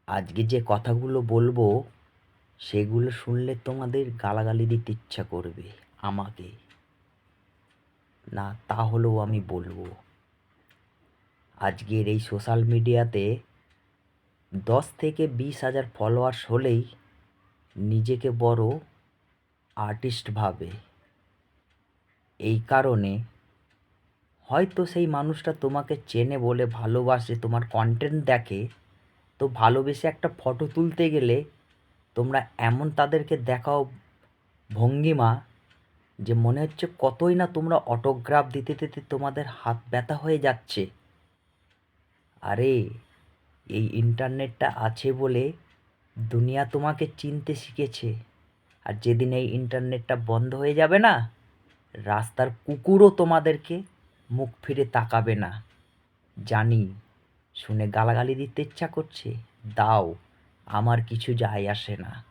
আজকে যে কথাগুলো বলবো সেগুলো শুনলে তোমাদের গালাগালি দিতে ইচ্ছা করবে আমাকে। না তাহলেও আমি বলবো। আজকের এই সোশ্যাল মিডিয়াতে 10 থেকে 20 হাজার ফলোয়ার্স হলেই নিজেকে বড় আর্টিস্ট ভাবে। এই কারণে হয়তো সেই মানুষটা তোমাকে চেনে বলে ভালোবাসে, তোমার কন্টেন্ট দেখে, তো ভালোবেসে একটা ফটো তুলতে গেলে তোমরা এমন তাদেরকে দেখাও ভঙ্গিমা যে মনে হচ্ছে কতই না তোমরা অটোগ্রাফ দিতে দিতে তোমাদের হাত ব্যথা হয়ে যাচ্ছে। আরে এই ইন্টারনেটটা আছে বলে দুনিয়া তোমাকে চিনতে শিখেছে। আর যেদিন এই ইন্টারনেটটা বন্ধ হয়ে যাবে না, রাস্তার কুকুরও তোমাদেরকে মুখ ফিরে তাকাবে না। জানি শুনে গালাগালি দিতে ইচ্ছা করছে, দাও, আমার কিছু যায় আসে না।